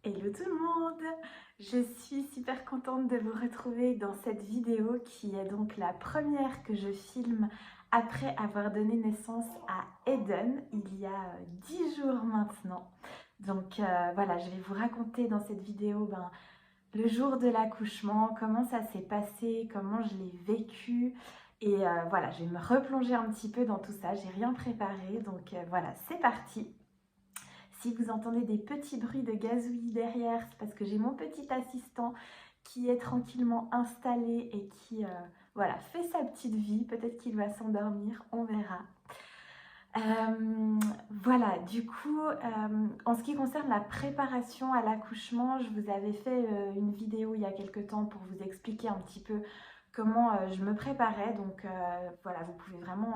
Hello tout le monde! Je suis super contente de vous retrouver dans cette vidéo qui est donc la première que je filme après avoir donné naissance à Eden il y a 10 jours maintenant. Donc voilà, je vais vous raconter dans cette vidéo le jour de l'accouchement, comment ça s'est passé, comment je l'ai vécu. Et voilà, je vais me replonger un petit peu dans tout ça. J'ai rien préparé, donc voilà, c'est parti. Si vous entendez des petits bruits de gazouillis derrière, c'est parce que j'ai mon petit assistant qui est tranquillement installé et qui voilà, fait sa petite vie. Peut-être qu'il va s'endormir, on verra. Voilà, du coup, en ce qui concerne la préparation à l'accouchement, je vous avais fait une vidéo il y a quelques temps pour vous expliquer un petit peu comment je me préparais. Donc voilà, vous pouvez vraiment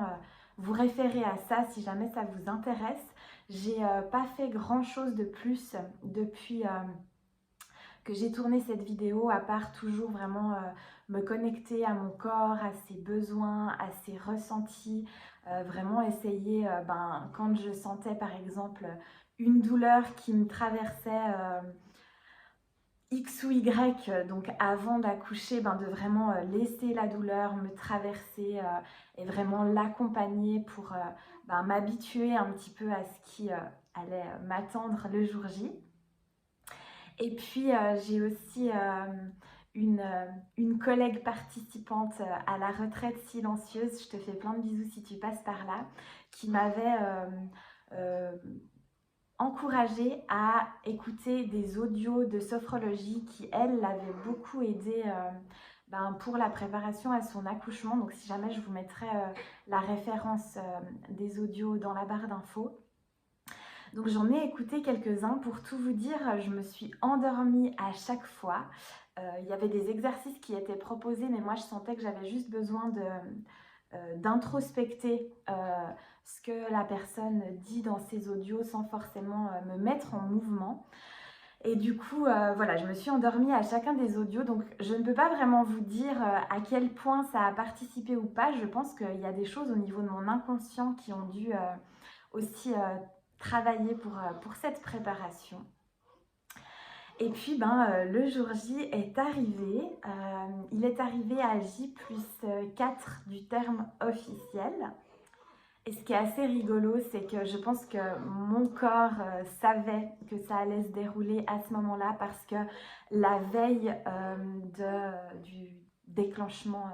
vous référer à ça si jamais ça vous intéresse. J'ai pas fait grand chose de plus depuis que j'ai tourné cette vidéo, à part toujours vraiment me connecter à mon corps, à ses besoins, à ses ressentis, vraiment essayer, quand je sentais par exemple une douleur qui me traversait X ou Y, donc avant d'accoucher, de vraiment laisser la douleur me traverser et vraiment l'accompagner pour m'habituer un petit peu à ce qui allait m'attendre le jour J. Et puis j'ai aussi une collègue participante à la retraite silencieuse, je te fais plein de bisous si tu passes par là, qui m'avait euh, encouragée à écouter des audios de sophrologie qui, elle, l'avaient beaucoup aidée pour la préparation à son accouchement. Donc si jamais je vous mettrai la référence des audios dans la barre d'infos. Donc j'en ai écouté quelques-uns. Pour tout vous dire, je me suis endormie à chaque fois. Il y avait des exercices qui étaient proposés, mais moi je sentais que j'avais juste besoin d'introspecter ce que la personne dit dans ses audios sans forcément me mettre en mouvement. Et du coup, voilà, je me suis endormie à chacun des audios. Donc je ne peux pas vraiment vous dire à quel point ça a participé ou pas. Je pense qu'il y a des choses au niveau de mon inconscient qui ont dû aussi travailler pour cette préparation. Et puis le jour J est arrivé. Il est arrivé à J+4 du terme officiel. Et ce qui est assez rigolo, c'est que je pense que mon corps savait que ça allait se dérouler à ce moment-là parce que la veille du déclenchement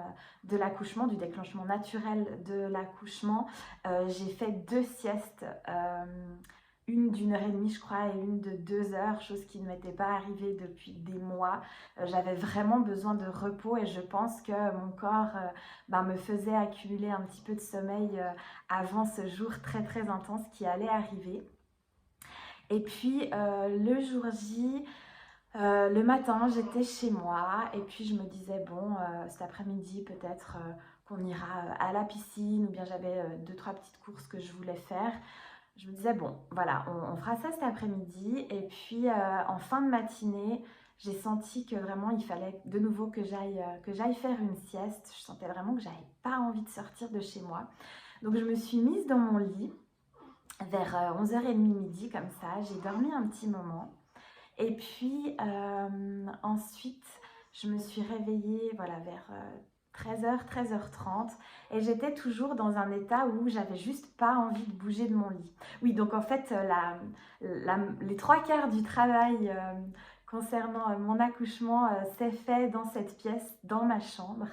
de l'accouchement, du déclenchement naturel de l'accouchement, j'ai fait 2 siestes, une d'1 h 30 je crois et une de 2 heures, chose qui ne m'était pas arrivée depuis des mois. J'avais vraiment besoin de repos et je pense que mon corps me faisait accumuler un petit peu de sommeil avant ce jour très très intense qui allait arriver. Et puis le jour J, le matin, j'étais chez moi et puis je me disais, bon, cet après-midi, peut-être qu'on ira à la piscine ou bien j'avais 2-3 petites courses que je voulais faire. Je me disais, bon, voilà, on fera ça cet après-midi. Et puis, en fin de matinée, j'ai senti que vraiment, il fallait de nouveau que j'aille faire une sieste. Je sentais vraiment que j'avais pas envie de sortir de chez moi. Donc, je me suis mise dans mon lit vers 11h30 midi, comme ça. J'ai dormi un petit moment. Et puis ensuite, je me suis réveillée voilà, vers 13h, 13h30 et j'étais toujours dans un état où j'avais juste pas envie de bouger de mon lit. Oui, donc en fait, les 3/4 du travail concernant mon accouchement s'est fait dans cette pièce, dans ma chambre.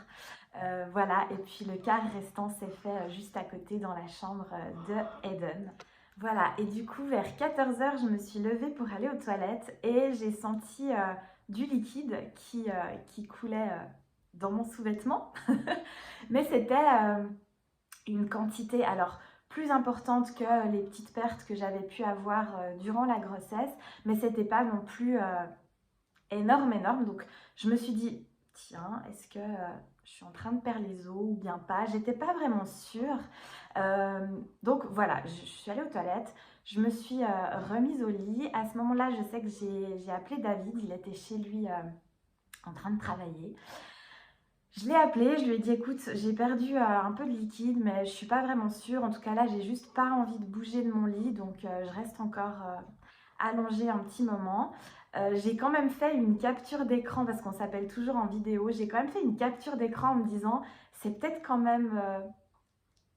Voilà, et puis le quart restant s'est fait juste à côté dans la chambre de Eden. Voilà, et du coup, vers 14h, je me suis levée pour aller aux toilettes et j'ai senti du liquide qui coulait dans mon sous-vêtement. Mais c'était une quantité, alors, plus importante que les petites pertes que j'avais pu avoir durant la grossesse, mais c'était pas non plus énorme, énorme. Donc, je me suis dit, tiens, est-ce que je suis en train de perdre les os ou bien pas? J'étais pas vraiment sûre. Donc voilà, je suis allée aux toilettes, je me suis remise au lit. À ce moment-là, je sais que j'ai appelé David, il était chez lui en train de travailler. Je l'ai appelé, je lui ai dit écoute, j'ai perdu un peu de liquide, mais je suis pas vraiment sûre. En tout cas là, j'ai juste pas envie de bouger de mon lit, donc je reste encore allongée un petit moment. J'ai quand même fait une capture d'écran parce qu'on s'appelle toujours en vidéo. J'ai quand même fait une capture d'écran en me disant c'est peut-être quand même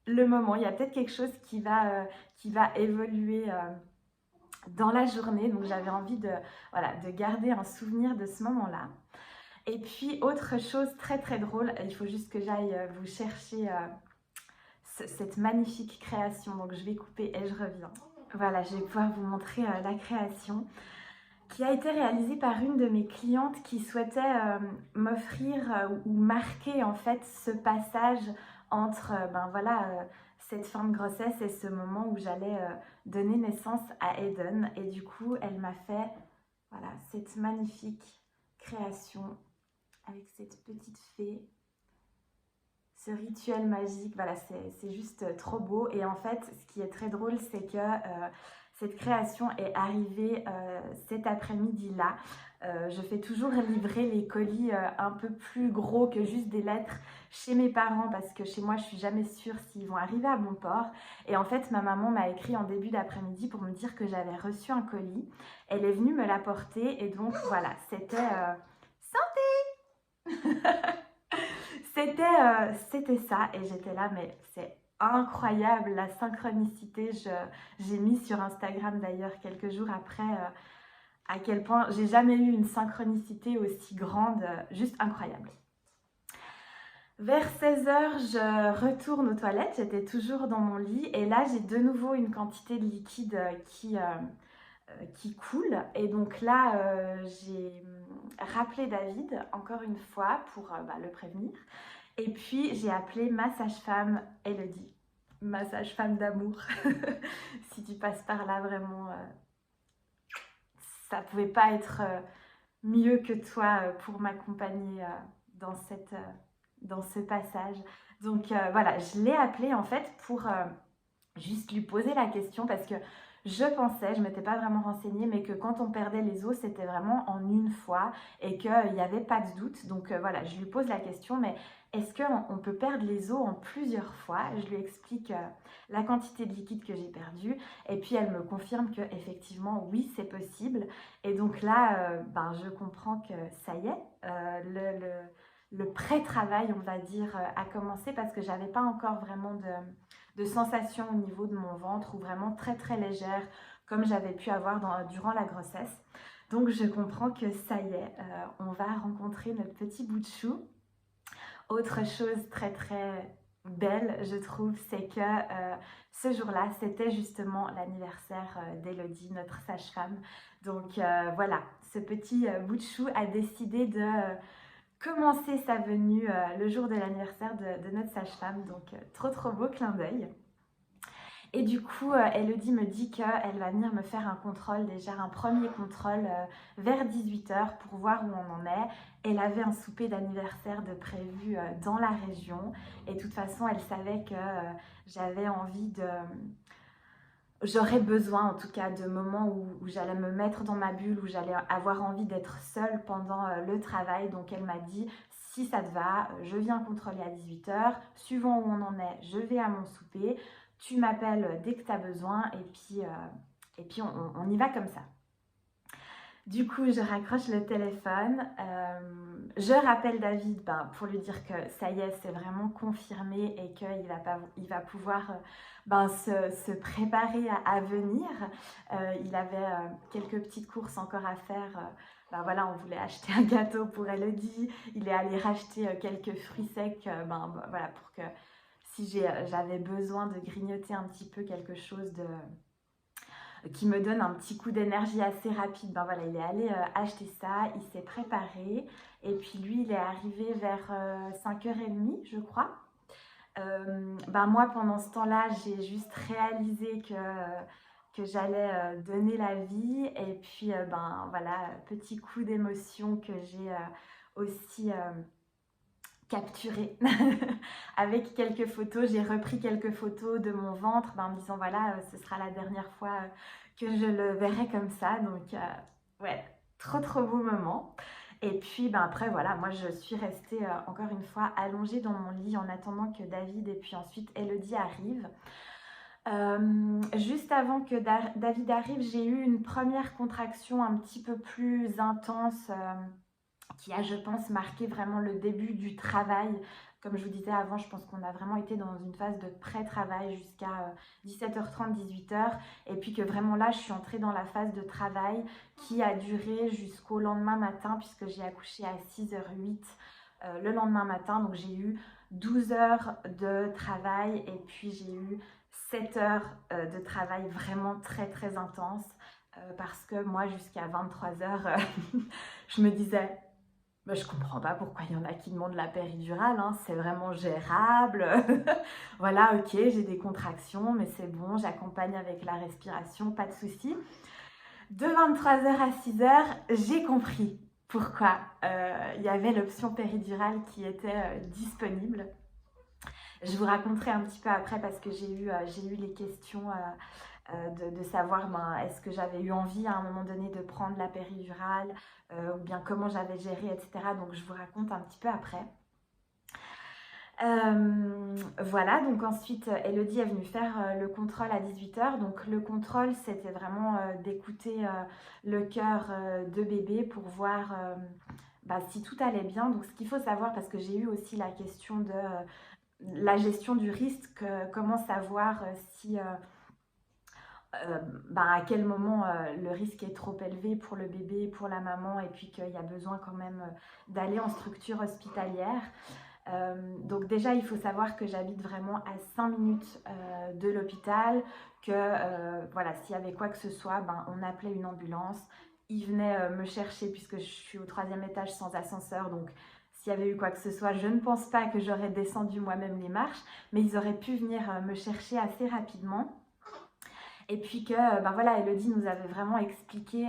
le moment. Il y a peut-être quelque chose qui va évoluer dans la journée. Donc j'avais envie voilà, de garder un souvenir de ce moment-là. Et puis autre chose très très drôle, il faut juste que j'aille vous chercher cette magnifique création. Donc je vais couper et je reviens. Voilà, je vais pouvoir vous montrer la création qui a été réalisée par une de mes clientes qui souhaitait m'offrir ou marquer en fait ce passage entre ben voilà, cette fin de grossesse et ce moment où j'allais donner naissance à Eden. Et du coup, elle m'a fait voilà, cette magnifique création avec cette petite fée. Ce rituel magique, voilà, c'est juste trop beau. Et en fait, ce qui est très drôle, c'est que cette création est arrivée cet après-midi-là. Je fais toujours livrer les colis un peu plus gros que juste des lettres chez mes parents parce que chez moi, je suis jamais sûre s'ils vont arriver à bon port. Et en fait, ma maman m'a écrit en début d'après-midi pour me dire que j'avais reçu un colis. Elle est venue me l'apporter et donc voilà, c'était... Santé C'était ça et j'étais là, mais c'est incroyable la synchronicité. J'ai mis sur Instagram d'ailleurs quelques jours après à quel point j'ai jamais eu une synchronicité aussi grande, juste incroyable. Vers 16h, je retourne aux toilettes, j'étais toujours dans mon lit et là j'ai de nouveau une quantité de liquide qui coule. Et donc là, j'ai rappelé David encore une fois pour le prévenir. Et puis, j'ai appelé ma sage-femme Elodie, ma sage-femme d'amour. Si tu passes par là, vraiment, ça pouvait pas être mieux que toi pour m'accompagner dans ce passage. Donc voilà, je l'ai appelée en fait pour juste lui poser la question parce que je pensais, je ne m'étais pas vraiment renseignée, mais que quand on perdait les os, c'était vraiment en une fois et qu'il n'y avait pas de doute. Donc voilà, je lui pose la question, mais est-ce qu'on peut perdre les os en plusieurs fois? Je lui explique la quantité de liquide que j'ai perdu et puis elle me confirme que effectivement oui, c'est possible. Et donc là, je comprends que ça y est, le pré-travail, on va dire, a commencé parce que j'avais pas encore vraiment de sensations au niveau de mon ventre ou vraiment très très légère comme j'avais pu avoir durant la grossesse. Donc je comprends que ça y est, on va rencontrer notre petit bout de chou. Autre chose très très belle, je trouve, c'est que ce jour-là, c'était justement l'anniversaire d'Elodie, notre sage-femme. Donc voilà, ce petit bout de chou a décidé de commencer sa venue le jour de l'anniversaire de notre sage-femme. Donc trop trop beau clin d'œil. Et du coup, Elodie me dit qu'elle va venir me faire un contrôle, déjà un premier contrôle vers 18h pour voir où on en est. Elle avait un souper d'anniversaire de prévu dans la région. Et de toute façon, elle savait que j'avais envie de... J'aurais besoin en tout cas de moments où j'allais me mettre dans ma bulle, où j'allais avoir envie d'être seule pendant le travail. Donc elle m'a dit, si ça te va, je viens contrôler à 18h. Suivant où on en est, je vais à mon souper. Tu m'appelles dès que tu as besoin et puis on y va comme ça. Du coup, je raccroche le téléphone, je rappelle David pour lui dire que ça y est, c'est vraiment confirmé et qu'il va pouvoir se préparer à venir. Il avait quelques petites courses encore à faire. Voilà, on voulait acheter un gâteau pour Elodie. Il est allé racheter quelques fruits secs voilà, pour que si j'avais besoin de grignoter un petit peu quelque chose qui me donne un petit coup d'énergie assez rapide. Voilà, il est allé acheter ça, il s'est préparé et puis lui, il est arrivé vers 5h30, je crois. Moi, pendant ce temps-là, j'ai juste réalisé que j'allais donner la vie et puis, voilà, petit coup d'émotion que j'ai aussi capturé avec quelques photos. J'ai repris quelques photos de mon ventre en me disant voilà, ce sera la dernière fois que je le verrai comme ça. Donc ouais, trop trop beau moment. Et puis après voilà, moi je suis restée encore une fois allongée dans mon lit en attendant que David et puis ensuite Elodie arrivent. Juste avant que David arrive, j'ai eu une première contraction un petit peu plus intense qui a, je pense, marqué vraiment le début du travail. Comme je vous disais avant, je pense qu'on a vraiment été dans une phase de pré-travail jusqu'à 17h30, 18h. Et puis que vraiment là, je suis entrée dans la phase de travail qui a duré jusqu'au lendemain matin, puisque j'ai accouché à 6h08 le lendemain matin. Donc j'ai eu 12 heures de travail et puis j'ai eu 7 heures de travail vraiment très très intense. Parce que moi, jusqu'à 23h, je me disais... Bah, je comprends pas pourquoi il y en a qui demandent la péridurale, hein, c'est vraiment gérable. Voilà, ok, j'ai des contractions, mais c'est bon, j'accompagne avec la respiration, pas de souci. De 23h à 6h, j'ai compris pourquoi il y avait l'option péridurale qui était disponible. Je vous raconterai un petit peu après parce que j'ai eu les questions de savoir est-ce que j'avais eu envie à un moment donné de prendre la péridurale ou bien comment j'avais géré, etc. Donc je vous raconte un petit peu après. Voilà, donc ensuite Elodie est venue faire le contrôle à 18h. Donc le contrôle, c'était vraiment d'écouter le cœur de bébé pour voir si tout allait bien. Donc ce qu'il faut savoir, parce que j'ai eu aussi la question de la gestion du risque, comment savoir si... à quel moment le risque est trop élevé pour le bébé, pour la maman, et puis qu'il y a besoin quand même d'aller en structure hospitalière. Donc déjà, il faut savoir que j'habite vraiment à 5 minutes de l'hôpital, que voilà, s'il y avait quoi que ce soit, on appelait une ambulance. Ils venaient me chercher puisque je suis au 3e étage sans ascenseur, donc s'il y avait eu quoi que ce soit, je ne pense pas que j'aurais descendu moi-même les marches, mais ils auraient pu venir me chercher assez rapidement. Et puis que, voilà, Elodie nous avait vraiment expliqué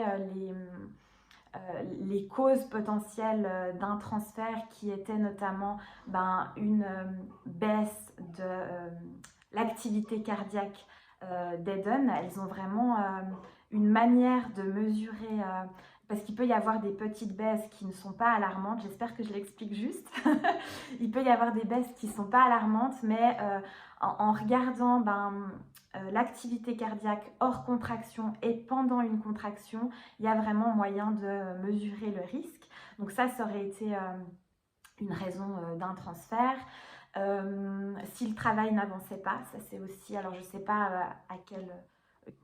les causes potentielles d'un transfert qui étaient notamment une baisse de l'activité cardiaque d'Eden. Elles ont vraiment une manière de mesurer, parce qu'il peut y avoir des petites baisses qui ne sont pas alarmantes, j'espère que je l'explique juste. Il peut y avoir des baisses qui ne sont pas alarmantes, mais en regardant l'activité cardiaque hors contraction et pendant une contraction, il y a vraiment moyen de mesurer le risque. Donc ça aurait été une raison d'un transfert. Si le travail n'avançait pas, ça c'est aussi, alors je ne sais pas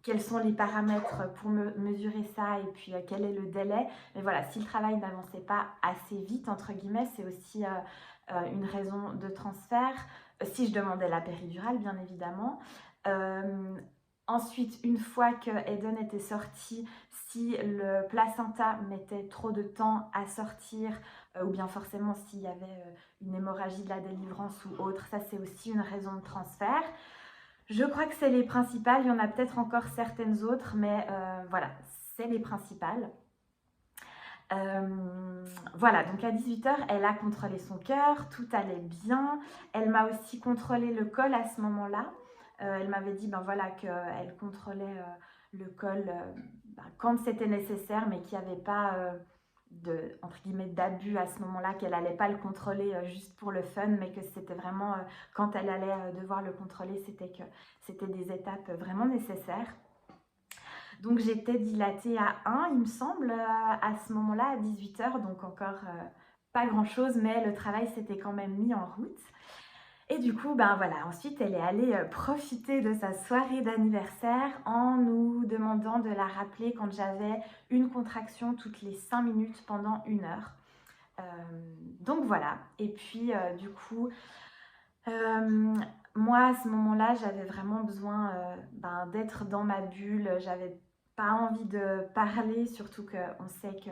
quels sont les paramètres pour mesurer ça et puis quel est le délai, mais voilà, si le travail n'avançait pas assez vite, entre guillemets, c'est aussi une raison de transfert. Si je demandais la péridurale, bien évidemment. Ensuite, une fois que Eden était sorti, si le placenta mettait trop de temps à sortir, ou bien forcément s'il y avait une hémorragie de la délivrance ou autre, ça c'est aussi une raison de transfert. Je crois que c'est les principales, il y en a peut-être encore certaines autres, mais voilà, c'est les principales. Voilà, donc à 18h, elle a contrôlé son cœur, tout allait bien. Elle m'a aussi contrôlé le col à ce moment-là. Elle m'avait dit voilà, qu'elle contrôlait le col quand c'était nécessaire, mais qu'il n'y avait pas entre guillemets, d'abus à ce moment-là, qu'elle n'allait pas le contrôler juste pour le fun, mais que c'était vraiment, quand elle allait devoir le contrôler, c'était des étapes vraiment nécessaires. Donc j'étais dilatée à 1, il me semble, à ce moment-là, à 18h, donc encore pas grand-chose, mais le travail s'était quand même mis en route. Et du coup, voilà, ensuite elle est allée profiter de sa soirée d'anniversaire en nous demandant de la rappeler quand j'avais une contraction toutes les 5 minutes pendant 1 heure. Donc voilà, et puis du coup, moi à ce moment-là, j'avais vraiment besoin d'être dans ma bulle, j'avais pas envie de parler, surtout qu'on sait que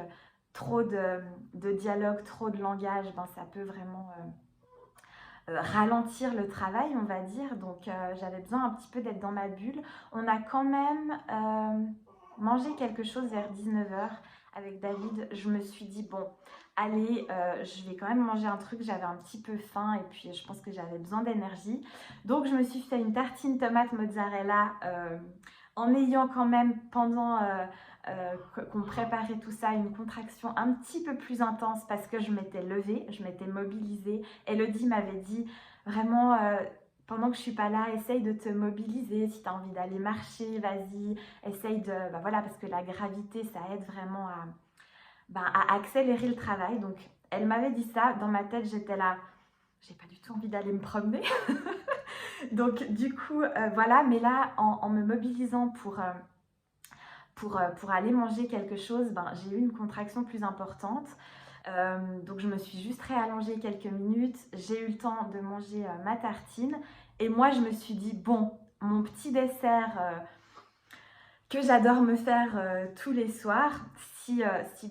trop de dialogue, trop de langage, ça peut vraiment ralentir le travail, on va dire. Donc j'avais besoin un petit peu d'être dans ma bulle. On a quand même mangé quelque chose vers 19h avec David. Je me suis dit bon, allez, je vais quand même manger un truc, j'avais un petit peu faim et puis je pense que j'avais besoin d'énergie. Donc je me suis fait une tartine tomate mozzarella en ayant quand même pendant qu'on préparait tout ça une contraction un petit peu plus intense parce que je m'étais levée, je m'étais mobilisée. Elodie m'avait dit vraiment pendant que je suis pas là, essaye de te mobiliser. Si tu as envie d'aller marcher, vas-y, essaye de... Bah voilà, parce que la gravité, ça aide vraiment à accélérer le travail. Donc, elle m'avait dit ça. Dans ma tête, j'étais là, j'ai pas du tout envie d'aller me promener. Donc, du coup, voilà. Mais là, en me mobilisant pour aller manger quelque chose, ben, j'ai eu une contraction plus importante. Donc je me suis juste réallongée quelques minutes, j'ai eu le temps de manger ma tartine et moi je me suis dit bon, mon petit dessert que j'adore me faire tous les soirs, si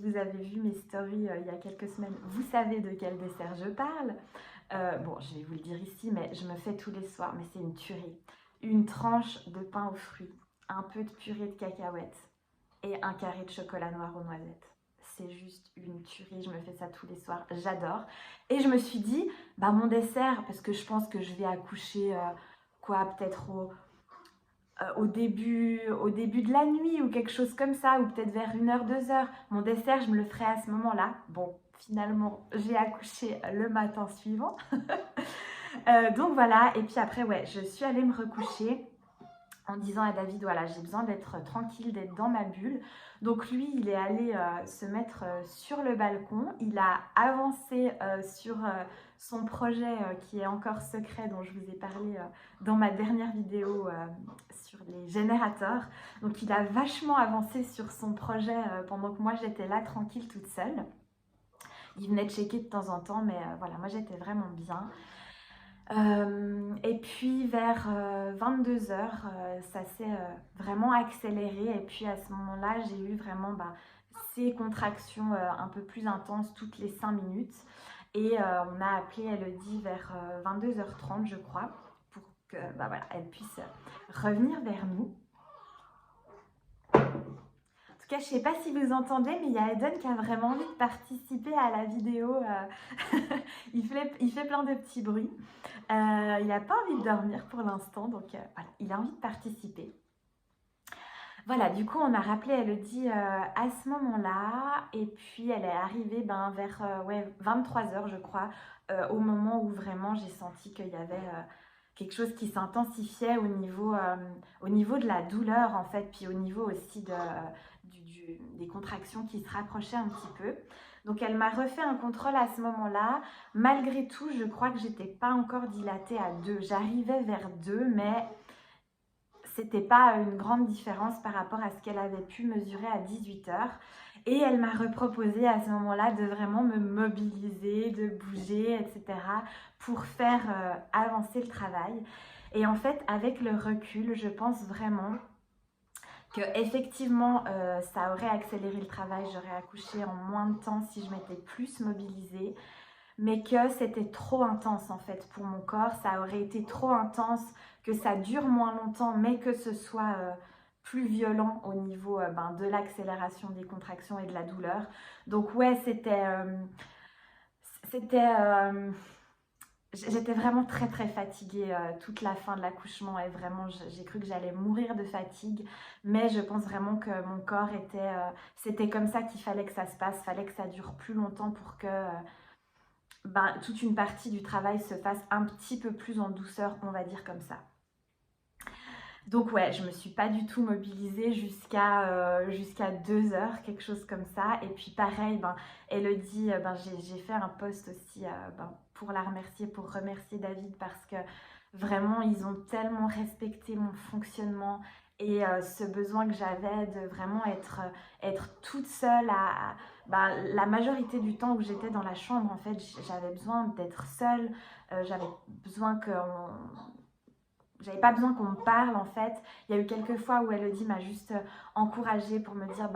vous avez vu mes stories il y a quelques semaines, vous savez de quel dessert je parle. Bon, je vais vous le dire ici, mais je me fais tous les soirs, mais c'est une tuerie. Une tranche de pain aux fruits, un peu de purée de cacahuètes et un carré de chocolat noir aux noisettes. C'est juste une tuerie, je me fais ça tous les soirs, j'adore. Et je me suis dit, bah mon dessert, parce que je pense que je vais accoucher, peut-être au début de la nuit ou quelque chose comme ça, ou peut-être vers 1h, 2h. Mon dessert, je me le ferai à ce moment-là. Bon, finalement, j'ai accouché le matin suivant. Donc voilà, et puis après, ouais, je suis allée me recoucher en disant à David, voilà, j'ai besoin d'être tranquille, d'être dans ma bulle. Donc lui, il est allé se mettre sur le balcon. Il a avancé sur son projet qui est encore secret, dont je vous ai parlé dans ma dernière vidéo sur les générateurs. Donc il a vachement avancé sur son projet pendant que moi j'étais là tranquille toute seule. Il venait checker de temps en temps, mais voilà, moi j'étais vraiment bien. Et puis vers 22h, ça s'est vraiment accéléré. Et puis à ce moment-là, j'ai eu vraiment ces contractions un peu plus intenses toutes les 5 minutes. Et on a appelé Elodie vers 22h30, je crois, pour que voilà, elle puisse revenir vers nous. En tout cas, je ne sais pas si vous entendez, mais il y a Eden qui a vraiment envie de participer à la vidéo. Il fait plein de petits bruits. Il n'a pas envie de dormir pour l'instant, donc voilà, il a envie de participer. Voilà, du coup, on a rappelé Elodie à ce moment-là, et puis elle est arrivée vers 23h, je crois, au moment où vraiment j'ai senti qu'il y avait quelque chose qui s'intensifiait au niveau de la douleur, en fait, puis au niveau aussi des contractions qui se rapprochaient un petit peu. Donc elle m'a refait un contrôle à ce moment-là. Malgré tout, je crois que j'étais pas encore dilatée à 2. J'arrivais vers 2, mais c'était pas une grande différence par rapport à ce qu'elle avait pu mesurer à 18h. Et elle m'a reproposé à ce moment-là de vraiment me mobiliser, de bouger, etc. pour faire avancer le travail. Et en fait, avec le recul, je pense vraiment que effectivement ça aurait accéléré le travail, j'aurais accouché en moins de temps si je m'étais plus mobilisée, mais que c'était trop intense en fait pour mon corps, ça aurait été trop intense, que ça dure moins longtemps, mais que ce soit plus violent au niveau de l'accélération des contractions et de la douleur. Donc ouais, j'étais vraiment très très fatiguée toute la fin de l'accouchement et vraiment j'ai cru que j'allais mourir de fatigue, mais je pense vraiment que mon corps c'était comme ça qu'il fallait que ça se passe, fallait que ça dure plus longtemps pour que toute une partie du travail se fasse un petit peu plus en douceur, on va dire comme ça. Donc ouais, je me suis pas du tout mobilisée jusqu'à 2h, quelque chose comme ça. Et puis pareil, Elodie, j'ai fait un post aussi pour la remercier, pour remercier David parce que vraiment, ils ont tellement respecté mon fonctionnement et ce besoin que j'avais de vraiment être toute seule la majorité du temps où j'étais dans la chambre, en fait, j'avais besoin d'être seule, j'avais besoin j'avais pas besoin qu'on me parle en fait. Il y a eu quelques fois où Elodie m'a juste encouragée pour me dire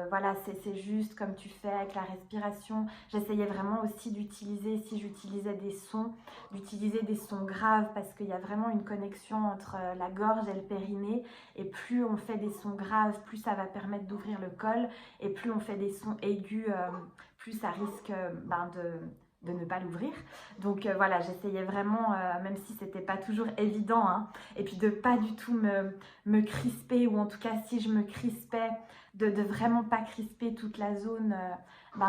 voilà, c'est juste comme tu fais avec la respiration. J'essayais vraiment aussi d'utiliser, si j'utilisais des sons, d'utiliser des sons graves parce qu'il y a vraiment une connexion entre la gorge et le périnée, et plus on fait des sons graves, plus ça va permettre d'ouvrir le col, et plus on fait des sons aigus, plus ça risque de ne pas l'ouvrir. Donc voilà, j'essayais vraiment, même si c'était pas toujours évident, hein, et puis de pas du tout me crisper, ou en tout cas si je me crispais, de vraiment pas crisper toute la zone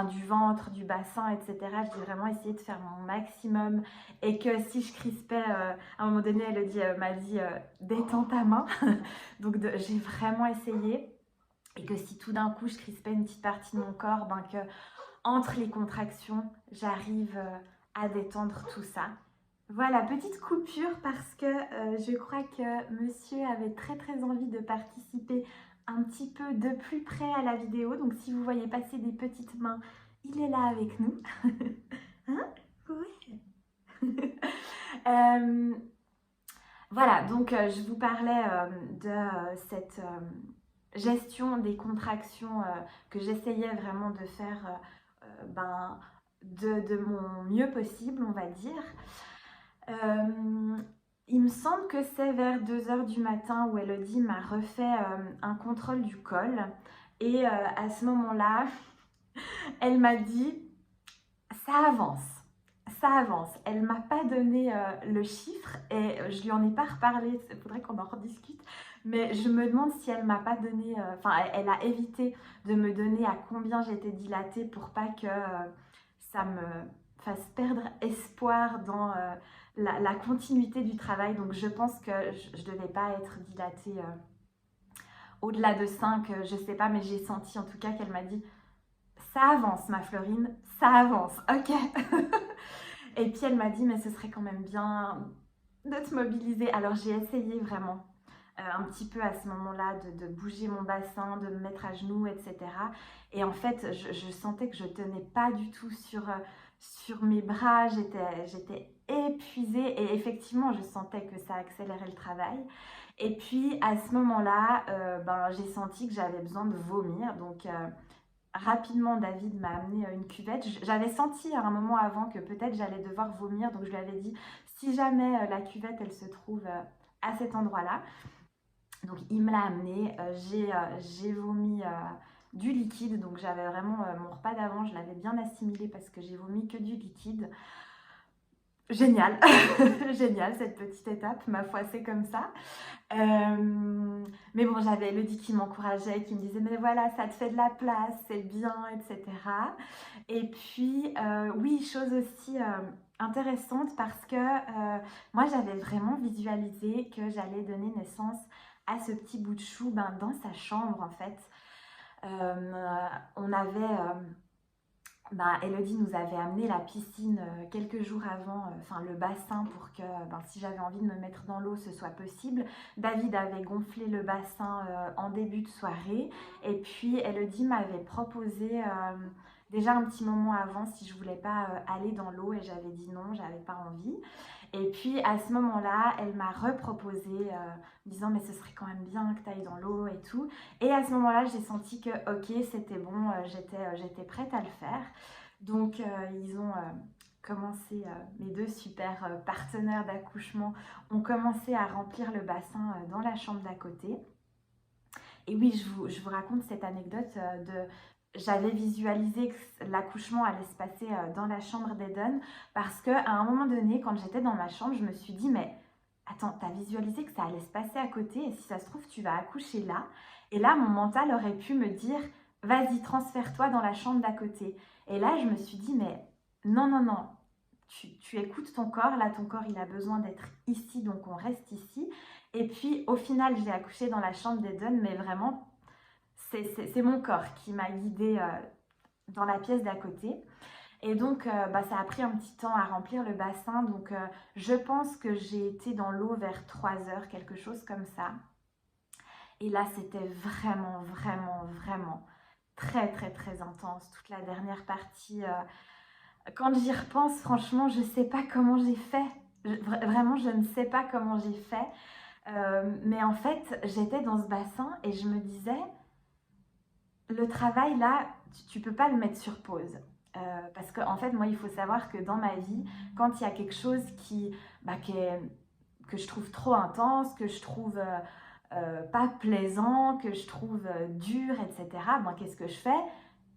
du ventre, du bassin, etc. J'ai vraiment essayé de faire mon maximum, et que si je crispais, à un moment donné, Elodie m'a dit détends ta main. Donc j'ai vraiment essayé, et que si tout d'un coup je crispais une petite partie de mon corps, que entre les contractions, j'arrive à détendre tout ça. Voilà, petite coupure parce que je crois que monsieur avait très très envie de participer un petit peu de plus près à la vidéo. Donc si vous voyez passer des petites mains, il est là avec nous. Hein? Ouais. Voilà, donc je vous parlais de cette gestion des contractions que j'essayais vraiment de faire de mon mieux possible, on va dire. Il me semble que c'est vers 2h du matin où Elodie m'a refait un contrôle du col. Et à ce moment-là, elle m'a dit « ça avance ». Ça avance. Elle ne m'a pas donné le chiffre et je lui en ai pas reparlé. Il faudrait qu'on en rediscute. Mais je me demande si elle m'a pas donné... elle a évité de me donner à combien j'étais dilatée pour pas que ça me fasse perdre espoir dans la continuité du travail. Donc je pense que je ne devais pas être dilatée au-delà de 5, je sais pas, mais j'ai senti en tout cas qu'elle m'a dit « ça avance ma Florine, ça avance, ok ». Et puis elle m'a dit « mais ce serait quand même bien de te mobiliser ». Alors j'ai essayé vraiment un petit peu à ce moment-là de bouger mon bassin, de me mettre à genoux, etc. Et en fait, je sentais que je tenais pas du tout sur mes bras, j'étais épuisée et effectivement, je sentais que ça accélérait le travail. Et puis à ce moment-là, j'ai senti que j'avais besoin de vomir. Donc rapidement, David m'a amené une cuvette. J'avais senti à un moment avant que peut-être j'allais devoir vomir. Donc je lui avais dit, si jamais la cuvette, elle se trouve à cet endroit-là. Donc il me l'a amené. J'ai vomi du liquide. Donc j'avais vraiment mon repas d'avant, je l'avais bien assimilé parce que j'ai vomi que du liquide. Génial, génial cette petite étape, ma foi c'est comme ça. Mais bon, j'avais Elodie qui m'encourageait, qui me disait mais voilà, ça te fait de la place, c'est bien, etc. Et puis oui, chose aussi intéressante parce que moi j'avais vraiment visualisé que j'allais donner naissance à ce petit bout de chou dans sa chambre en fait. On avait... Elodie nous avait amené la piscine quelques jours avant, le bassin pour que si j'avais envie de me mettre dans l'eau, ce soit possible. David avait gonflé le bassin en début de soirée et puis Elodie m'avait proposé déjà un petit moment avant si je voulais pas aller dans l'eau et j'avais dit non, j'avais pas envie. Et puis à ce moment-là, elle m'a reproposé disant mais ce serait quand même bien que tu ailles dans l'eau et tout. Et à ce moment-là, j'ai senti que ok, c'était bon, j'étais prête à le faire. Donc ils ont commencé, mes deux super partenaires d'accouchement ont commencé à remplir le bassin dans la chambre d'à côté. Et oui, je vous raconte cette anecdote j'avais visualisé que l'accouchement allait se passer dans la chambre d'Eden parce qu'à un moment donné, quand j'étais dans ma chambre, je me suis dit, mais attends, t'as visualisé que ça allait se passer à côté et si ça se trouve, tu vas accoucher là. Et là, mon mental aurait pu me dire, vas-y, transfère-toi dans la chambre d'à côté. Et là, je me suis dit, mais non, non, non, tu écoutes ton corps. Là, ton corps, il a besoin d'être ici, donc on reste ici. Et puis, au final, j'ai accouché dans la chambre d'Eden, mais vraiment... C'est mon corps qui m'a guidée dans la pièce d'à côté. Et donc, ça a pris un petit temps à remplir le bassin. Donc, je pense que j'ai été dans l'eau vers 3h, quelque chose comme ça. Et là, c'était vraiment, vraiment, vraiment très, très, très intense. Toute la dernière partie, quand j'y repense, franchement, je ne sais pas comment j'ai fait. Vraiment, je ne sais pas comment j'ai fait. Mais en fait, j'étais dans ce bassin et je me disais... Le travail, là, tu peux pas le mettre sur pause. Parce qu'en fait, moi, il faut savoir que dans ma vie, quand il y a quelque chose que je trouve trop intense, que je trouve pas plaisant, que je trouve dur, etc., qu'est-ce que je fais?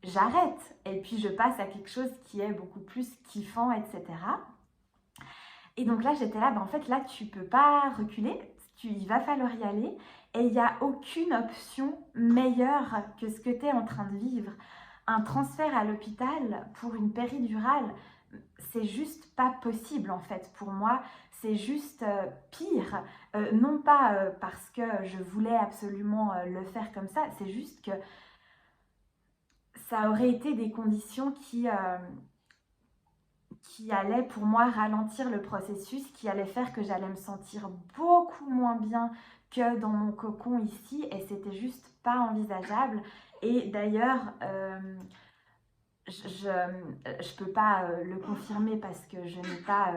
j'arrête et puis je passe à quelque chose qui est beaucoup plus kiffant, etc. Et donc là, j'étais là, en fait, là, tu peux pas reculer, il va falloir y aller. Et il n'y a aucune option meilleure que ce que tu es en train de vivre. Un transfert à l'hôpital pour une péridurale, c'est juste pas possible en fait pour moi. C'est juste pire. Non pas parce que je voulais absolument le faire comme ça, c'est juste que ça aurait été des conditions qui allait pour moi ralentir le processus, qui allait faire que j'allais me sentir beaucoup moins bien que dans mon cocon ici, et c'était juste pas envisageable. Et d'ailleurs, je peux pas le confirmer parce que je n'ai pas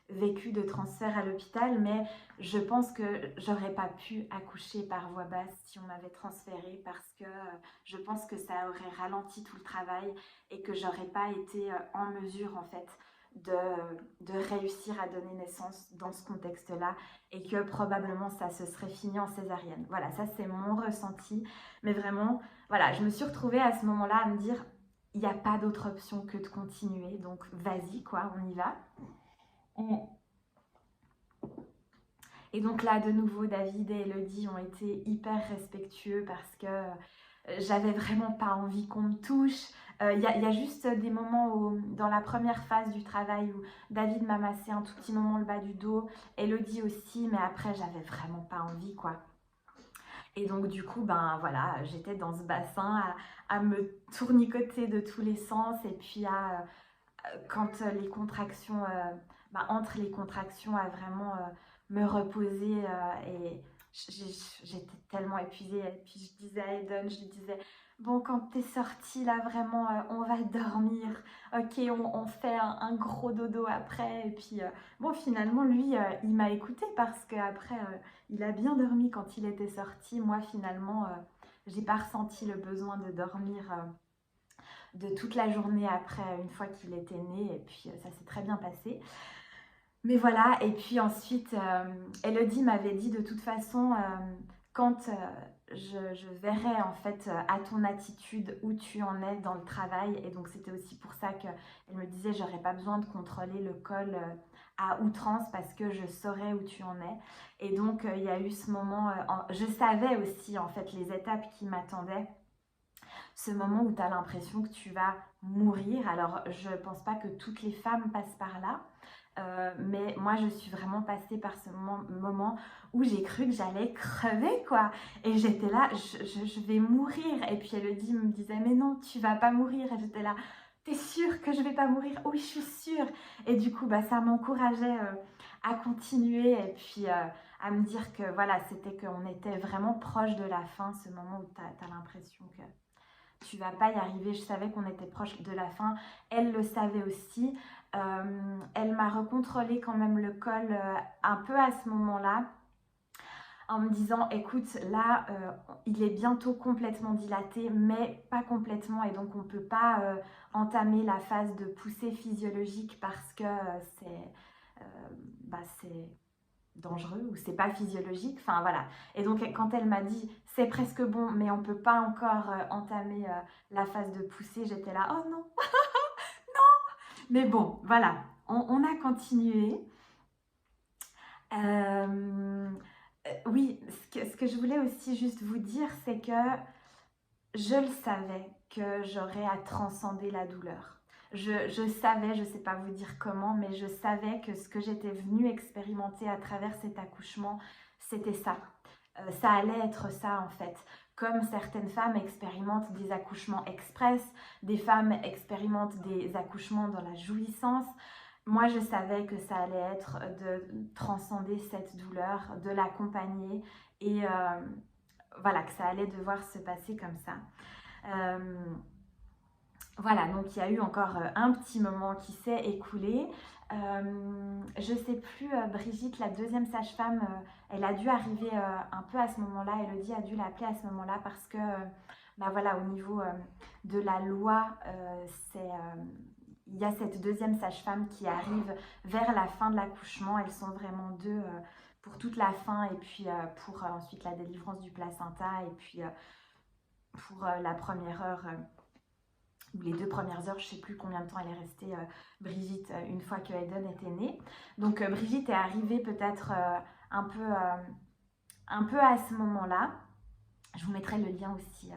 vécu de transfert à l'hôpital, mais je pense que j'aurais pas pu accoucher par voie basse si on m'avait transféré, parce que je pense que ça aurait ralenti tout le travail et que j'aurais pas été en mesure en fait de réussir à donner naissance dans ce contexte-là, et que probablement ça se serait fini en césarienne. Voilà, ça c'est mon ressenti, mais vraiment, voilà, je me suis retrouvée à ce moment-là à me dire, il n'y a pas d'autre option que de continuer, donc vas-y quoi, on y va. Et donc là, de nouveau, David et Elodie ont été hyper respectueux parce que j'avais vraiment pas envie qu'on me touche. Il y a juste des moments où, dans la première phase du travail, où David m'a massé un tout petit moment le bas du dos, Elodie aussi, mais après, j'avais vraiment pas envie, quoi. Et donc, du coup, ben voilà, j'étais dans ce bassin à me tournicoter de tous les sens, et puis quand les contractions, entre les contractions, à vraiment me reposer, et j'étais tellement épuisée. Et puis je disais à Eden, je lui disais, bon, quand t'es sortie là, vraiment, on va dormir, ok, on fait un gros dodo après. Et puis bon, finalement, lui, il m'a écouté parce qu'après, il a bien dormi quand il était sorti. Moi, finalement, j'ai pas ressenti le besoin de dormir de toute la journée après, une fois qu'il était né, et puis ça s'est très bien passé. Mais voilà, et puis ensuite, Elodie m'avait dit de toute façon, quand je verrai en fait à ton attitude où tu en es dans le travail, et donc c'était aussi pour ça qu'elle me disait, j'aurais pas besoin de contrôler le col à outrance parce que je saurais où tu en es. Et donc il y a eu ce moment, je savais aussi en fait les étapes qui m'attendaient, ce moment où tu as l'impression que tu vas mourir. Alors, je ne pense pas que toutes les femmes passent par là, mais moi, je suis vraiment passée par ce moment où j'ai cru que j'allais crever, quoi. Et j'étais là, je vais mourir. Et puis Elodie me disait, mais non, tu vas pas mourir. Et j'étais là, t'es sûre que je vais pas mourir? Oui, je suis sûre. Et du coup, ça m'encourageait à continuer, et puis à me dire que voilà, c'était qu'on était vraiment proche de la fin, ce moment où tu as l'impression que tu vas pas y arriver. Je savais qu'on était proche de la fin, elle le savait aussi. Elle m'a recontrôlé quand même le col un peu à ce moment-là, en me disant, écoute, là, il est bientôt complètement dilaté, mais pas complètement, et donc on ne peut pas entamer la phase de poussée physiologique parce que c'est dangereux ou c'est pas physiologique, enfin voilà. Et donc quand elle m'a dit c'est presque bon mais on peut pas encore entamer la phase de poussée, j'étais là, oh non, non. Mais bon, voilà, on a continué. Oui, ce que je voulais aussi juste vous dire, c'est que je le savais que j'aurais à transcender la douleur. Je savais, je ne sais pas vous dire comment, mais je savais que ce que j'étais venue expérimenter à travers cet accouchement, c'était ça. Ça allait être ça en fait. Comme certaines femmes expérimentent des accouchements express, des femmes expérimentent des accouchements dans la jouissance. Moi, je savais que ça allait être de transcender cette douleur, de l'accompagner, et voilà, que ça allait devoir se passer comme ça. Voilà, donc il y a eu encore un petit moment qui s'est écoulé. Je sais plus, Brigitte, la deuxième sage-femme, elle a dû arriver un peu à ce moment-là. Elodie a dû l'appeler à ce moment-là parce que, voilà, au niveau de la loi, il y a cette deuxième sage-femme qui arrive vers la fin de l'accouchement. Elles sont vraiment deux pour toute la fin, et puis pour ensuite la délivrance du placenta, et puis pour la première heure ou les 2 premières heures, je ne sais plus combien de temps elle est restée, Brigitte, une fois que Eden était née. Donc Brigitte est arrivée peut-être un peu à ce moment-là. Je vous mettrai le lien aussi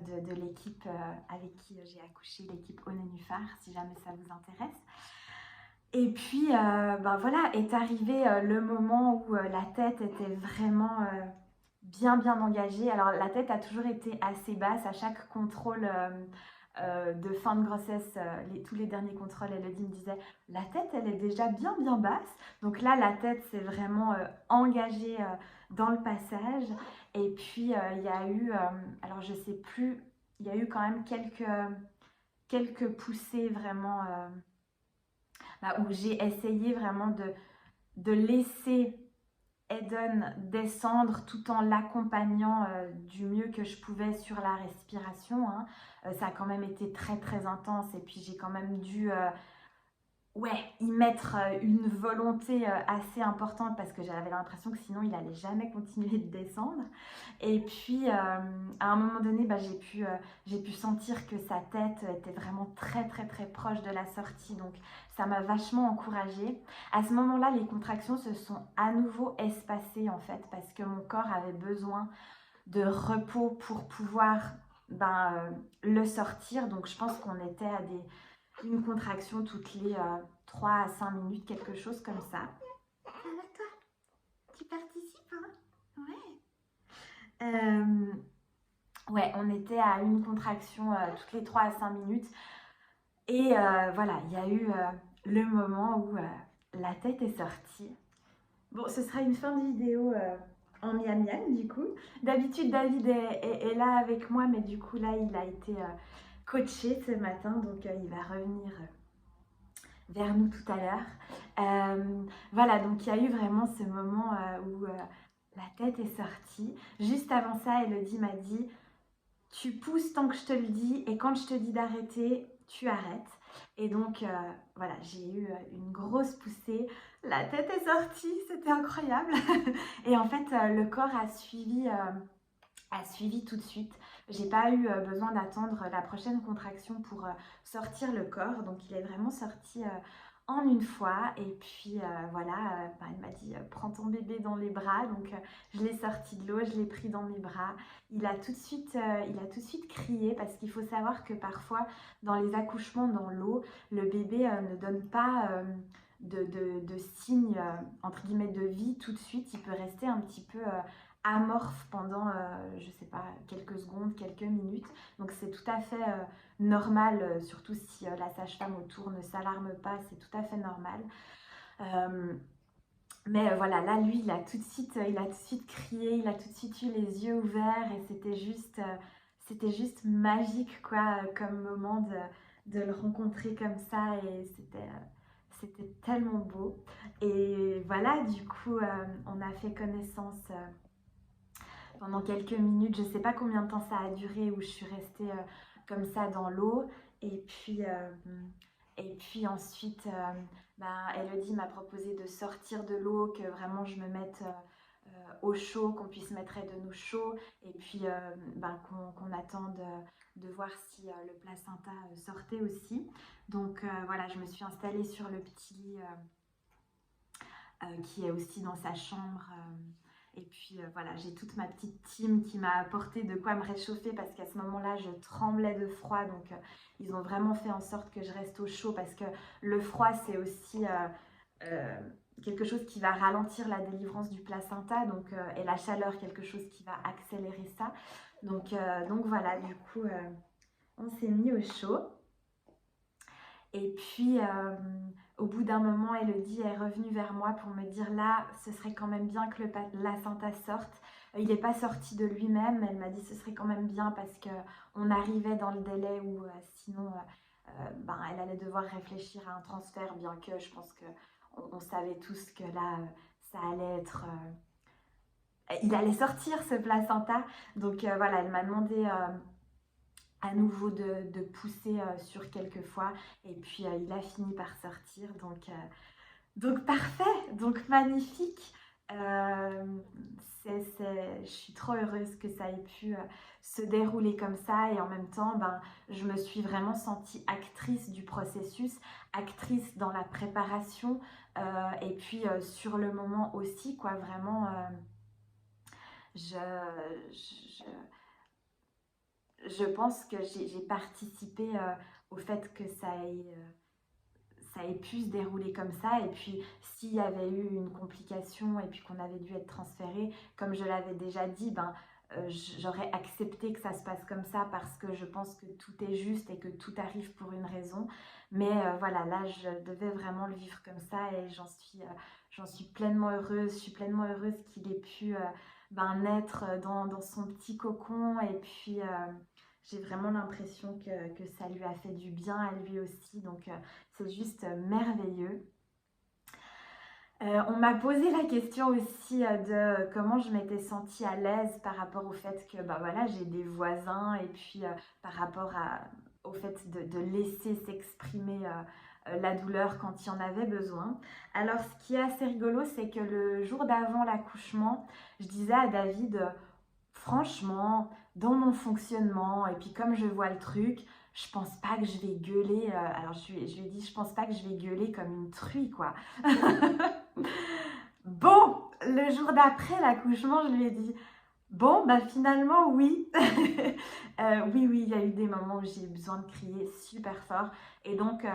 de l'équipe avec qui j'ai accouché, l'équipe Au Nénuphar, si jamais ça vous intéresse. Et puis, voilà, est arrivé le moment où la tête était vraiment bien engagée. Alors, la tête a toujours été assez basse à chaque contrôle de fin de grossesse. Tous les derniers contrôles, Elodie me disait, la tête, elle est déjà bien basse. Donc là, la tête s'est vraiment engagée dans le passage. Et puis, il y a eu, alors je sais plus, il y a eu quand même quelques poussées vraiment où j'ai essayé vraiment de laisser Eden descendre tout en l'accompagnant du mieux que je pouvais sur la respiration. Hein. Ça a quand même été très intense et puis j'ai quand même dû y mettre une volonté assez importante parce que j'avais l'impression que sinon il allait jamais continuer de descendre. Et puis à un moment donné, j'ai pu sentir que sa tête était vraiment très proche de la sortie, donc ça m'a vachement encouragée. À ce moment-là, les contractions se sont à nouveau espacées en fait parce que mon corps avait besoin de repos pour pouvoir le sortir. Donc je pense qu'on était à une contraction toutes les 3 à 5 minutes, quelque chose comme ça. Ça va toi? Tu participes, hein? Ouais. Ouais, on était à une contraction toutes les 3 à 5 minutes. Et voilà, il y a eu le moment où la tête est sortie. Bon, ce sera une fin de vidéo en miam du coup. D'habitude, David est là avec moi, mais du coup, là, il a été coaché ce matin, donc il va revenir vers nous tout à l'heure. Voilà, donc il y a eu vraiment ce moment où la tête est sortie. Juste avant ça, Elodie m'a dit « Tu pousses tant que je te le dis et quand je te dis d'arrêter, tu arrêtes. » Et donc, voilà, j'ai eu une grosse poussée. La tête est sortie, c'était incroyable. Et en fait, le corps a suivi tout de suite. J'ai pas eu besoin d'attendre la prochaine contraction pour sortir le corps. Donc, il est vraiment sorti en une fois. Et puis, voilà, elle m'a dit « Prends ton bébé dans les bras. » Donc, je l'ai sorti de l'eau, je l'ai pris dans mes bras. Il a tout de suite crié parce qu'il faut savoir que parfois, dans les accouchements dans l'eau, le bébé ne donne pas de signes, entre guillemets, de vie tout de suite. Il peut rester un petit peu amorphe pendant, je sais pas, quelques secondes, quelques minutes. Donc c'est tout à fait normal, surtout si la sage-femme autour ne s'alarme pas, c'est tout à fait normal. Mais voilà, là, lui, il a tout de suite crié, il a tout de suite eu les yeux ouverts et c'était juste magique, quoi, comme moment de le rencontrer comme ça et c'était tellement beau. Et voilà, du coup, on a fait connaissance pendant quelques minutes. Je ne sais pas combien de temps ça a duré où je suis restée comme ça dans l'eau. Et puis ensuite, Elodie m'a proposé de sortir de l'eau, que vraiment je me mette au chaud, qu'on puisse mettre de nous chaud. Et puis qu'on attende de voir si le placenta sortait aussi. Donc voilà, je me suis installée sur le petit lit qui est aussi dans sa chambre. Et puis voilà, j'ai toute ma petite team qui m'a apporté de quoi me réchauffer parce qu'à ce moment-là, je tremblais de froid. Donc ils ont vraiment fait en sorte que je reste au chaud parce que le froid, c'est aussi quelque chose qui va ralentir la délivrance du placenta. Donc, et la chaleur, quelque chose qui va accélérer ça. Donc voilà, du coup, on s'est mis au chaud. Et puis, au bout d'un moment, Elodie est revenue vers moi pour me dire là, ce serait quand même bien que le placenta sorte. Il n'est pas sorti de lui-même, mais elle m'a dit ce serait quand même bien parce qu'on arrivait dans le délai où sinon, elle allait devoir réfléchir à un transfert, bien que je pense qu'on savait tous que là, ça allait être... il allait sortir ce placenta. Donc voilà, elle m'a demandé... à nouveau de pousser sur quelques fois et puis il a fini par sortir donc parfait, donc magnifique. Euh, je suis trop heureuse que ça ait pu se dérouler comme ça et en même temps, ben, je me suis vraiment sentie actrice du processus, actrice dans la préparation et puis sur le moment aussi, quoi, vraiment, je, je, je pense que j'ai participé au fait que ça ait pu se dérouler comme ça. Et puis, s'il y avait eu une complication et puis qu'on avait dû être transféré, comme je l'avais déjà dit, ben, j'aurais accepté que ça se passe comme ça parce que je pense que tout est juste et que tout arrive pour une raison. Mais voilà, là, je devais vraiment le vivre comme ça et j'en suis pleinement heureuse. Je suis pleinement heureuse qu'il ait pu ben, naître dans son petit cocon et puis... j'ai vraiment l'impression que ça lui a fait du bien à lui aussi. Donc, c'est juste merveilleux. On m'a posé la question aussi de comment je m'étais sentie à l'aise par rapport au fait que bah, voilà, j'ai des voisins et puis par rapport au fait de laisser s'exprimer la douleur quand il y en avait besoin. Alors ce qui est assez rigolo, c'est que le jour d'avant l'accouchement, je disais à David, franchement, dans mon fonctionnement, et puis comme je vois le truc, je pense pas que je vais gueuler. Alors je lui ai dit, je pense pas que je vais gueuler comme une truie, quoi. Bon, le jour d'après l'accouchement, je lui ai dit, bon, bah finalement, oui. Oui, oui, il y a eu des moments où j'ai eu besoin de crier super fort. Et donc,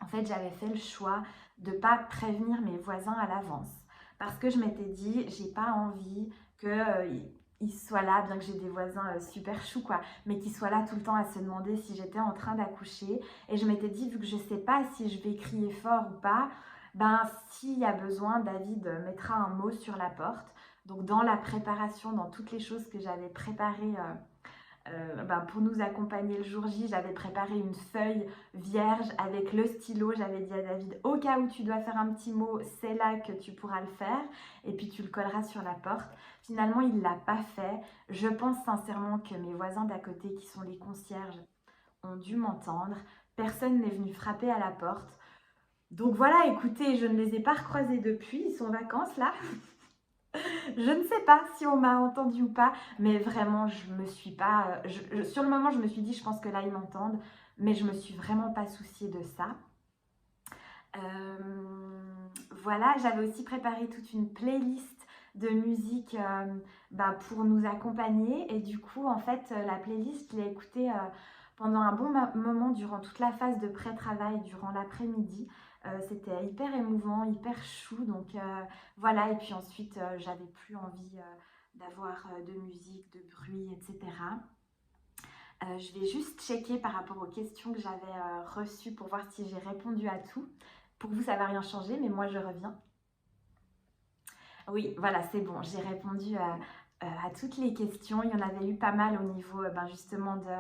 en fait, j'avais fait le choix de ne pas prévenir mes voisins à l'avance. Parce que je m'étais dit, j'ai pas envie qu'ils soient là, bien que j'ai des voisins super choux, quoi, mais qu'ils soient là tout le temps à se demander si j'étais en train d'accoucher. Et je m'étais dit, vu que je sais pas si je vais crier fort ou pas, ben s'il y a besoin, David mettra un mot sur la porte. Donc dans la préparation, dans toutes les choses que j'avais préparées ben, pour nous accompagner le jour J, j'avais préparé une feuille vierge avec le stylo. J'avais dit à David, au cas où tu dois faire un petit mot, c'est là que tu pourras le faire. Et puis tu le colleras sur la porte. Finalement, il ne l'a pas fait. Je pense sincèrement que mes voisins d'à côté, qui sont les concierges, ont dû m'entendre. Personne n'est venu frapper à la porte. Donc voilà, écoutez, je ne les ai pas recroisés depuis. Ils sont en vacances là. Je ne sais pas si on m'a entendu ou pas, mais vraiment, je me suis pas. Sur le moment, je me suis dit, je pense que là, ils m'entendent, mais je me suis vraiment pas souciée de ça. Voilà, j'avais aussi préparé toute une playlist de musique bah, pour nous accompagner, et du coup, en fait, la playlist, je l'ai écoutée pendant un bon moment durant toute la phase de pré-travail, durant l'après-midi. C'était hyper émouvant, hyper chou. Donc voilà, et puis ensuite, j'avais plus envie d'avoir de musique, de bruit, etc. Je vais juste checker par rapport aux questions que j'avais reçues pour voir si j'ai répondu à tout. Pour vous, ça ne va rien changer, mais moi, je reviens. Oui, voilà, c'est bon, j'ai répondu à toutes les questions. Il y en avait eu pas mal au niveau ben, justement de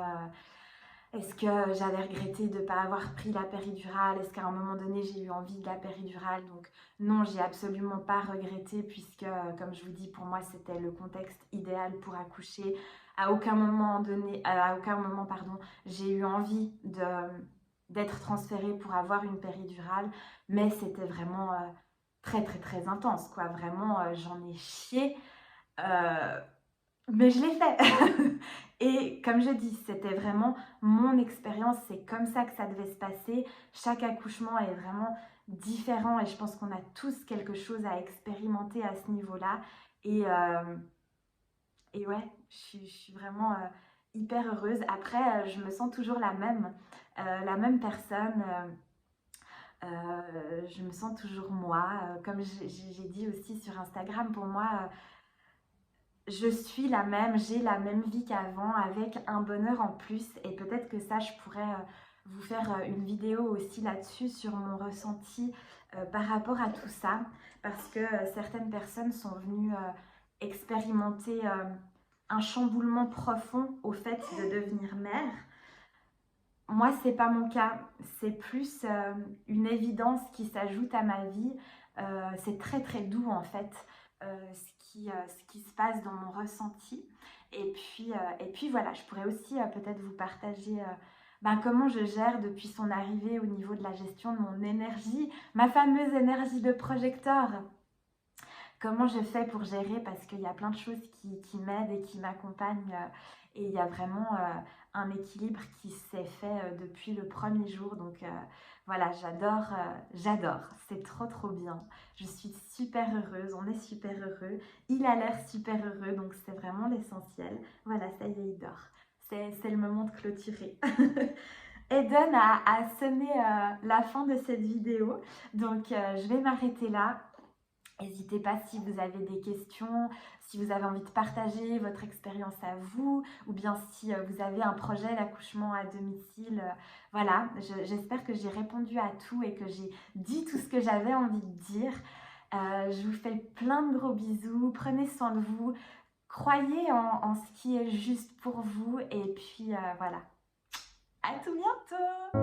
est-ce que j'avais regretté de ne pas avoir pris la péridurale? Est-ce qu'à un moment donné, j'ai eu envie de la péridurale? Donc non, j'ai absolument pas regretté puisque, comme je vous dis, pour moi, c'était le contexte idéal pour accoucher. À aucun moment donné, à aucun moment, pardon, j'ai eu envie d'être transférée pour avoir une péridurale, mais c'était vraiment très, très, très intense, quoi. Vraiment, j'en ai chié. Euh, mais je l'ai fait. Et comme je dis, c'était vraiment mon expérience. C'est comme ça que ça devait se passer. Chaque accouchement est vraiment différent et je pense qu'on a tous quelque chose à expérimenter à ce niveau-là. Et, euh, et ouais, je suis vraiment hyper heureuse. Après, je me sens toujours la même personne. Je me sens toujours moi. Comme j'ai dit aussi sur Instagram, pour moi, je suis la même, j'ai la même vie qu'avant avec un bonheur en plus et peut-être que ça je pourrais vous faire une vidéo aussi là-dessus sur mon ressenti par rapport à tout ça parce que certaines personnes sont venues expérimenter un chamboulement profond au fait de devenir mère. Moi c'est pas mon cas, c'est plus une évidence qui s'ajoute à ma vie. C'est très très doux en fait ce qui se passe dans mon ressenti. Et puis voilà, je pourrais aussi peut-être vous partager ben, comment je gère depuis son arrivée au niveau de la gestion de mon énergie, ma fameuse énergie de projecteur. comment je fais pour gérer parce qu'il y a plein de choses qui m'aident et qui m'accompagnent. Et il y a vraiment un équilibre qui s'est fait depuis le premier jour. Donc voilà, j'adore. C'est trop trop bien. Je suis super heureuse, on est super heureux. Il a l'air super heureux, donc c'est vraiment l'essentiel. Voilà, ça y est, il dort. C'est le moment de clôturer. Eden a sonné la fin de cette vidéo, donc je vais m'arrêter là. N'hésitez pas si vous avez des questions, si vous avez envie de partager votre expérience à vous, ou bien si vous avez un projet d'accouchement à domicile. Voilà, j'espère que j'ai répondu à tout et que j'ai dit tout ce que j'avais envie de dire. Je vous fais plein de gros bisous, prenez soin de vous, croyez en ce qui est juste pour vous, et puis voilà, à tout bientôt!